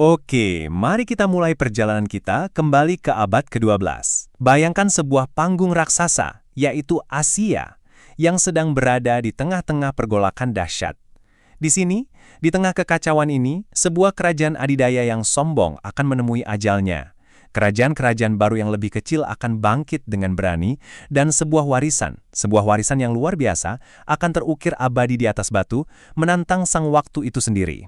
Oke, mari kita mulai perjalanan kita kembali ke abad ke-12. Bayangkan sebuah panggung raksasa, yaitu Asia, yang sedang berada di tengah-tengah pergolakan dahsyat. Di sini, di tengah kekacauan ini, sebuah kerajaan adidaya yang sombong akan menemui ajalnya. Kerajaan-kerajaan baru yang lebih kecil akan bangkit dengan berani, dan sebuah warisan yang luar biasa, akan terukir abadi di atas batu, menantang sang waktu itu sendiri.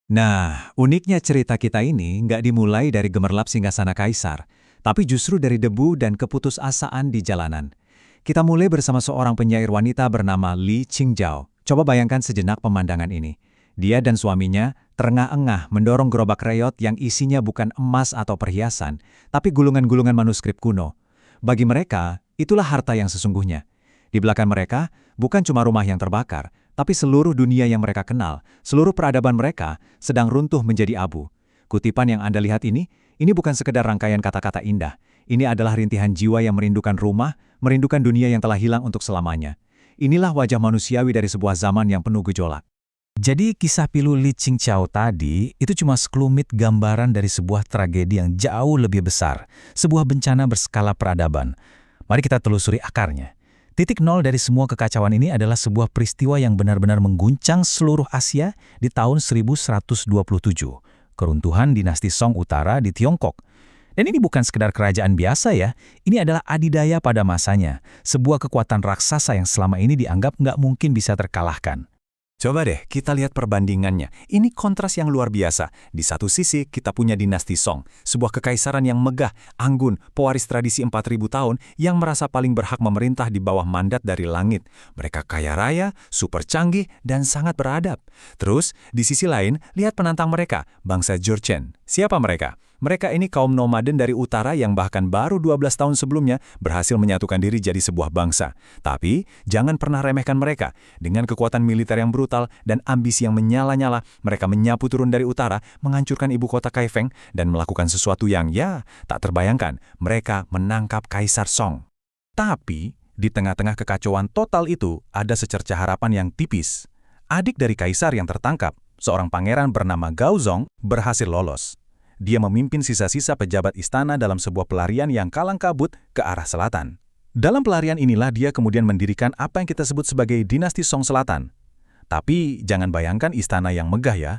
Nah, uniknya cerita kita ini nggak dimulai dari gemerlap singgasana kaisar, tapi justru dari debu dan keputusasaan di jalanan. Kita mulai bersama seorang penyair wanita bernama Li Qingzhao. Coba bayangkan sejenak pemandangan ini. Dia dan suaminya terengah-engah mendorong gerobak reot yang isinya bukan emas atau perhiasan, tapi gulungan-gulungan manuskrip kuno. Bagi mereka, itulah harta yang sesungguhnya. Di belakang mereka, bukan cuma rumah yang terbakar, tapi seluruh dunia yang mereka kenal, seluruh peradaban mereka sedang runtuh menjadi abu. Kutipan yang Anda lihat ini bukan sekedar rangkaian kata-kata indah. Ini adalah rintihan jiwa yang merindukan rumah, merindukan dunia yang telah hilang untuk selamanya. Inilah wajah manusiawi dari sebuah zaman yang penuh gejolak. Jadi kisah pilu Li Qingzhao tadi itu cuma sekelumit gambaran dari sebuah tragedi yang jauh lebih besar, sebuah bencana berskala peradaban. Mari kita telusuri akarnya. Titik nol dari semua kekacauan ini adalah sebuah peristiwa yang benar-benar mengguncang seluruh Asia di tahun 1127, keruntuhan dinasti Song Utara di Tiongkok. Dan ini bukan sekedar kerajaan biasa ya, ini adalah adidaya pada masanya, sebuah kekuatan raksasa yang selama ini dianggap nggak mungkin bisa terkalahkan. Coba deh kita lihat perbandingannya. Ini kontras yang luar biasa. Di satu sisi kita punya dinasti Song, sebuah kekaisaran yang megah, anggun, pewaris tradisi 4.000 tahun yang merasa paling berhak memerintah di bawah mandat dari langit. Mereka kaya raya, super canggih, dan sangat beradab. Terus, di sisi lain, lihat penantang mereka, bangsa Jurchen. Siapa mereka? Mereka ini kaum nomaden dari utara yang bahkan baru 12 tahun sebelumnya berhasil menyatukan diri jadi sebuah bangsa. Tapi, jangan pernah remehkan mereka. Dengan kekuatan militer yang brutal dan ambisi yang menyala-nyala, mereka menyapu turun dari utara, menghancurkan ibu kota Kaifeng, dan melakukan sesuatu yang, tak terbayangkan. Mereka menangkap Kaisar Song. Tapi, di tengah-tengah kekacauan total itu, ada secercah harapan yang tipis. Adik dari Kaisar yang tertangkap, seorang pangeran bernama Gaozong, berhasil lolos. Dia memimpin sisa-sisa pejabat istana dalam sebuah pelarian yang kalang kabut ke arah selatan. Dalam pelarian inilah dia kemudian mendirikan apa yang kita sebut sebagai dinasti Song Selatan. Tapi jangan bayangkan istana yang megah ya.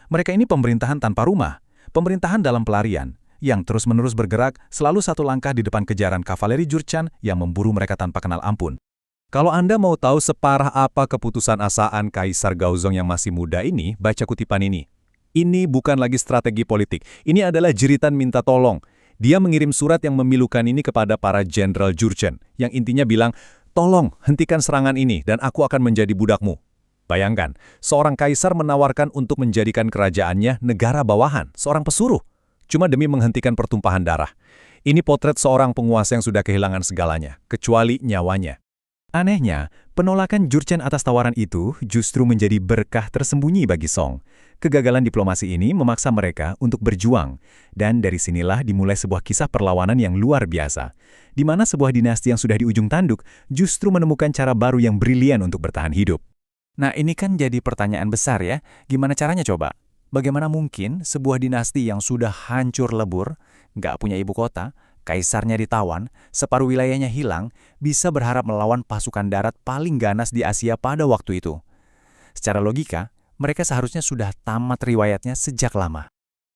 Mereka ini pemerintahan tanpa rumah, pemerintahan dalam pelarian, yang terus-menerus bergerak selalu satu langkah di depan kejaran kavaleri Jurchen yang memburu mereka tanpa kenal ampun. Kalau Anda mau tahu separah apa keputusan asaan Kaisar Gaozong yang masih muda ini, baca kutipan ini. Ini bukan lagi strategi politik, ini adalah jeritan minta tolong. Dia mengirim surat yang memilukan ini kepada para jenderal Jurchen, yang intinya bilang, tolong hentikan serangan ini dan aku akan menjadi budakmu. Bayangkan, seorang kaisar menawarkan untuk menjadikan kerajaannya negara bawahan, seorang pesuruh, cuma demi menghentikan pertumpahan darah. Ini potret seorang penguasa yang sudah kehilangan segalanya, kecuali nyawanya. Anehnya, penolakan Jurchen atas tawaran itu justru menjadi berkah tersembunyi bagi Song. Kegagalan diplomasi ini memaksa mereka untuk berjuang, dan dari sinilah dimulai sebuah kisah perlawanan yang luar biasa, di mana sebuah dinasti yang sudah di ujung tanduk justru menemukan cara baru yang brilian untuk bertahan hidup. Nah, ini kan jadi pertanyaan besar ya, gimana caranya coba? Bagaimana mungkin sebuah dinasti yang sudah hancur lebur, nggak punya ibu kota, kaisarnya ditawan, separuh wilayahnya hilang, bisa berharap melawan pasukan darat paling ganas di Asia pada waktu itu? Secara logika, mereka seharusnya sudah tamat riwayatnya sejak lama.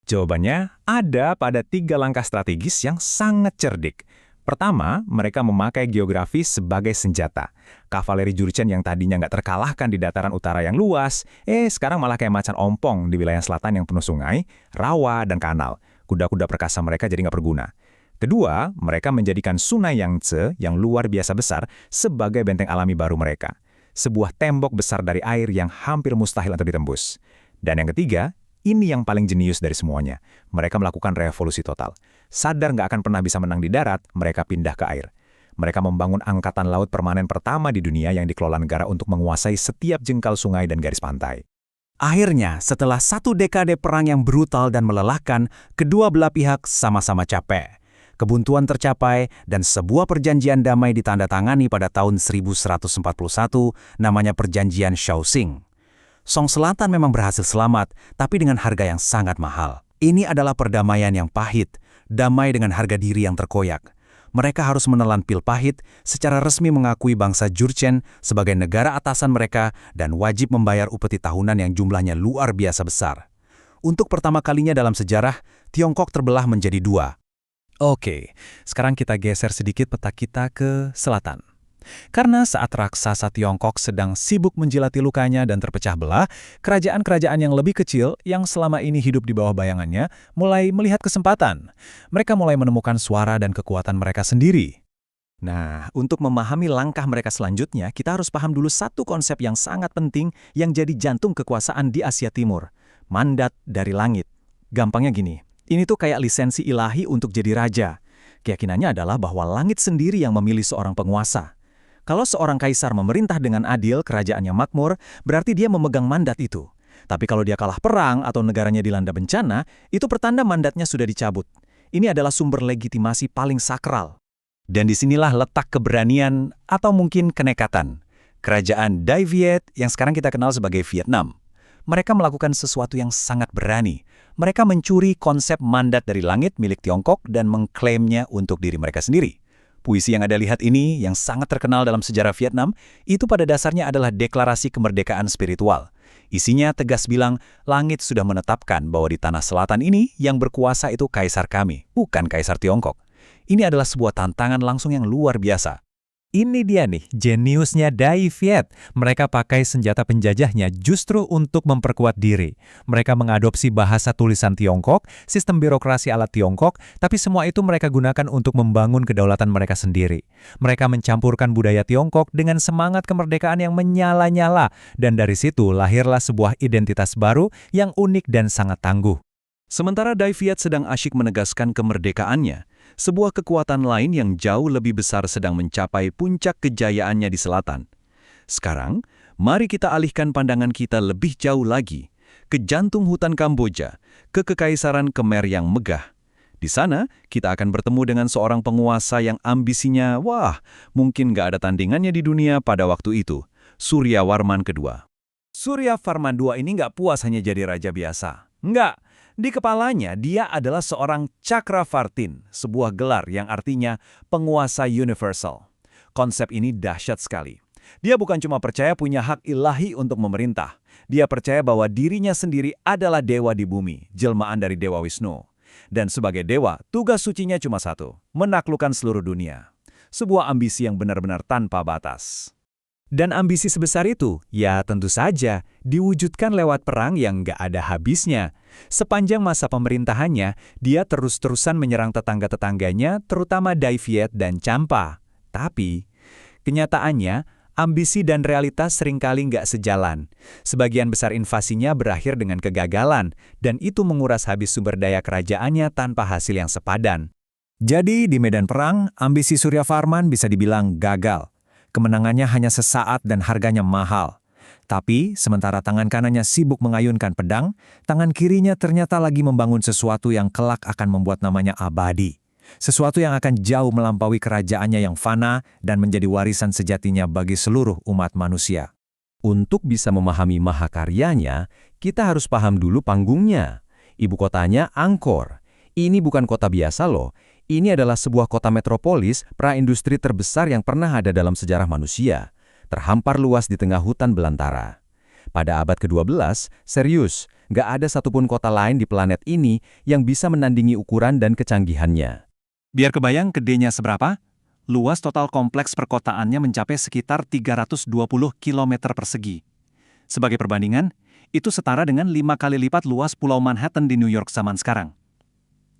Jawabannya ada pada 3 langkah strategis yang sangat cerdik. Pertama, mereka memakai geografi sebagai senjata. Kavaleri Jurchen yang tadinya nggak terkalahkan di dataran utara yang luas, sekarang malah kayak macan ompong di wilayah selatan yang penuh sungai, rawa, dan kanal. Kuda-kuda perkasa mereka jadi nggak berguna. Kedua, mereka menjadikan Sungai Yangtze yang luar biasa besar sebagai benteng alami baru mereka. Sebuah tembok besar dari air yang hampir mustahil untuk ditembus. Dan yang ketiga, ini yang paling jenius dari semuanya. Mereka melakukan revolusi total. Sadar nggak akan pernah bisa menang di darat, mereka pindah ke air. Mereka membangun angkatan laut permanen pertama di dunia yang dikelola negara untuk menguasai setiap jengkal sungai dan garis pantai. Akhirnya, setelah 1 dekade perang yang brutal dan melelahkan, kedua belah pihak sama-sama capek. Kebuntuan tercapai dan sebuah perjanjian damai ditandatangani pada tahun 1141, namanya Perjanjian Shaoxing. Song Selatan memang berhasil selamat, tapi dengan harga yang sangat mahal. Ini adalah perdamaian yang pahit, damai dengan harga diri yang terkoyak. Mereka harus menelan pil pahit, secara resmi mengakui bangsa Jurchen sebagai negara atasan mereka dan wajib membayar upeti tahunan yang jumlahnya luar biasa besar. Untuk pertama kalinya dalam sejarah, Tiongkok terbelah menjadi dua. Oke, sekarang kita geser sedikit peta kita ke selatan. Karena saat raksasa Tiongkok sedang sibuk menjilati lukanya dan terpecah belah, kerajaan-kerajaan yang lebih kecil yang selama ini hidup di bawah bayangannya mulai melihat kesempatan. Mereka mulai menemukan suara dan kekuatan mereka sendiri. Nah, untuk memahami langkah mereka selanjutnya, kita harus paham dulu satu konsep yang sangat penting yang jadi jantung kekuasaan di Asia Timur. Mandat dari langit. Gampangnya gini, ini tuh kayak lisensi ilahi untuk jadi raja. Keyakinannya adalah bahwa langit sendiri yang memilih seorang penguasa. Kalau seorang kaisar memerintah dengan adil, kerajaannya makmur, berarti dia memegang mandat itu. Tapi kalau dia kalah perang atau negaranya dilanda bencana, itu pertanda mandatnya sudah dicabut. Ini adalah sumber legitimasi paling sakral. Dan disinilah letak keberanian atau mungkin kenekatan. Kerajaan Dai Viet yang sekarang kita kenal sebagai Vietnam. Mereka melakukan sesuatu yang sangat berani. Mereka mencuri konsep mandat dari langit milik Tiongkok dan mengklaimnya untuk diri mereka sendiri. Puisi yang Anda lihat ini, yang sangat terkenal dalam sejarah Vietnam, itu pada dasarnya adalah deklarasi kemerdekaan spiritual. Isinya tegas bilang, langit sudah menetapkan bahwa di tanah selatan ini yang berkuasa itu kaisar kami, bukan kaisar Tiongkok. Ini adalah sebuah tantangan langsung yang luar biasa. Ini dia nih, jeniusnya Dai Viet. Mereka pakai senjata penjajahnya justru untuk memperkuat diri. Mereka mengadopsi bahasa tulisan Tiongkok, sistem birokrasi ala Tiongkok, tapi semua itu mereka gunakan untuk membangun kedaulatan mereka sendiri. Mereka mencampurkan budaya Tiongkok dengan semangat kemerdekaan yang menyala-nyala, dan dari situ lahirlah sebuah identitas baru yang unik dan sangat tangguh. Sementara Dai Viet sedang asyik menegaskan kemerdekaannya, sebuah kekuatan lain yang jauh lebih besar sedang mencapai puncak kejayaannya di selatan. Sekarang, mari kita alihkan pandangan kita lebih jauh lagi, ke jantung hutan Kamboja, ke Kekaisaran Khmer yang megah. Di sana, kita akan bertemu dengan seorang penguasa yang ambisinya, mungkin gak ada tandingannya di dunia pada waktu itu, Suryawarman II. Suryavarman II ini gak puas hanya jadi raja biasa. Enggak. Di kepalanya, dia adalah seorang Chakravartin, sebuah gelar yang artinya penguasa universal. Konsep ini dahsyat sekali. Dia bukan cuma percaya punya hak ilahi untuk memerintah. Dia percaya bahwa dirinya sendiri adalah dewa di bumi, jelmaan dari Dewa Wisnu. Dan sebagai dewa, tugas sucinya cuma satu, menaklukkan seluruh dunia. Sebuah ambisi yang benar-benar tanpa batas. Dan ambisi sebesar itu, ya tentu saja, diwujudkan lewat perang yang gak ada habisnya. Sepanjang masa pemerintahannya, dia terus-terusan menyerang tetangga-tetangganya, terutama Dai Viet dan Champa. Tapi, kenyataannya, ambisi dan realitas seringkali gak sejalan. Sebagian besar invasinya berakhir dengan kegagalan, dan itu menguras habis sumber daya kerajaannya tanpa hasil yang sepadan. Jadi, di medan perang, ambisi Suryavarman bisa dibilang gagal. Kemenangannya hanya sesaat dan harganya mahal. Tapi, sementara tangan kanannya sibuk mengayunkan pedang, tangan kirinya ternyata lagi membangun sesuatu yang kelak akan membuat namanya abadi. Sesuatu yang akan jauh melampaui kerajaannya yang fana dan menjadi warisan sejatinya bagi seluruh umat manusia. Untuk bisa memahami mahakaryanya, kita harus paham dulu panggungnya. Ibu kotanya Angkor. Ini bukan kota biasa loh. Ini adalah sebuah kota metropolis pra-industri terbesar yang pernah ada dalam sejarah manusia, terhampar luas di tengah hutan belantara. Pada abad ke-12, serius, nggak ada satupun kota lain di planet ini yang bisa menandingi ukuran dan kecanggihannya. Biar kebayang gedenya seberapa? Luas total kompleks perkotaannya mencapai sekitar 320 km persegi. Sebagai perbandingan, itu setara dengan 5 kali lipat luas Pulau Manhattan di New York zaman sekarang.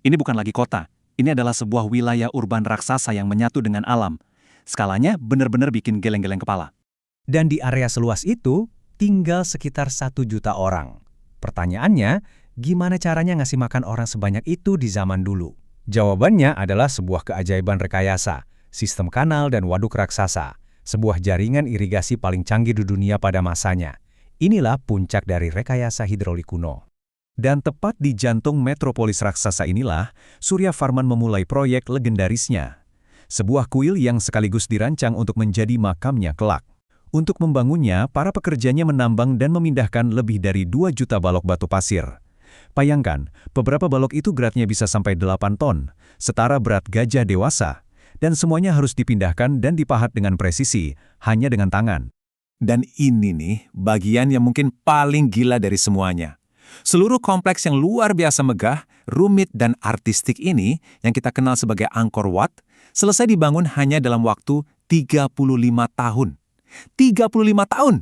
Ini bukan lagi kota. Ini adalah sebuah wilayah urban raksasa yang menyatu dengan alam. Skalanya benar-benar bikin geleng-geleng kepala. Dan di area seluas itu, tinggal sekitar 1 juta orang. Pertanyaannya, gimana caranya ngasih makan orang sebanyak itu di zaman dulu? Jawabannya adalah sebuah keajaiban rekayasa, sistem kanal dan waduk raksasa, sebuah jaringan irigasi paling canggih di dunia pada masanya. Inilah puncak dari rekayasa hidrolik kuno. Dan tepat di jantung metropolis raksasa inilah, Suryavarman memulai proyek legendarisnya. Sebuah kuil yang sekaligus dirancang untuk menjadi makamnya kelak. Untuk membangunnya, para pekerjanya menambang dan memindahkan lebih dari 2 juta balok batu pasir. Bayangkan, beberapa balok itu beratnya bisa sampai 8 ton, setara berat gajah dewasa. Dan semuanya harus dipindahkan dan dipahat dengan presisi, hanya dengan tangan. Dan ini nih, bagian yang mungkin paling gila dari semuanya. Seluruh kompleks yang luar biasa megah, rumit dan artistik ini, yang kita kenal sebagai Angkor Wat, selesai dibangun hanya dalam waktu 35 tahun. 35 tahun!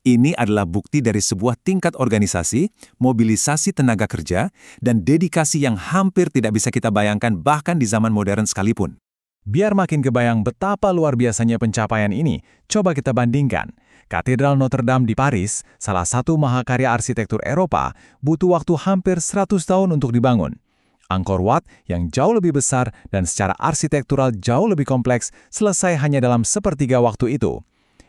Ini adalah bukti dari sebuah tingkat organisasi, mobilisasi tenaga kerja, dan dedikasi yang hampir tidak bisa kita bayangkan bahkan di zaman modern sekalipun. Biar makin kebayang betapa luar biasanya pencapaian ini, coba kita bandingkan. Katedral Notre Dame di Paris, salah satu mahakarya arsitektur Eropa, butuh waktu hampir 100 tahun untuk dibangun. Angkor Wat yang jauh lebih besar dan secara arsitektural jauh lebih kompleks selesai hanya dalam sepertiga waktu itu.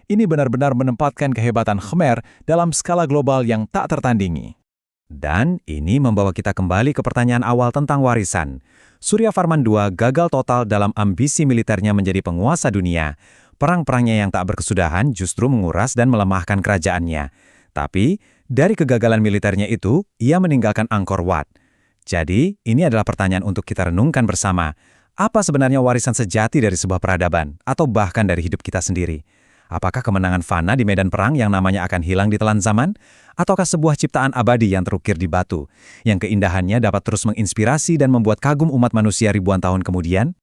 Ini benar-benar menempatkan kehebatan Khmer dalam skala global yang tak tertandingi. Dan ini membawa kita kembali ke pertanyaan awal tentang warisan. Surya Varman II gagal total dalam ambisi militernya menjadi penguasa dunia. Perang-perangnya yang tak berkesudahan justru menguras dan melemahkan kerajaannya. Tapi, dari kegagalan militernya itu, ia meninggalkan Angkor Wat. Jadi, ini adalah pertanyaan untuk kita renungkan bersama. Apa sebenarnya warisan sejati dari sebuah peradaban, atau bahkan dari hidup kita sendiri? Apakah kemenangan fana di medan perang yang namanya akan hilang di telan zaman? Ataukah sebuah ciptaan abadi yang terukir di batu, yang keindahannya dapat terus menginspirasi dan membuat kagum umat manusia ribuan tahun kemudian?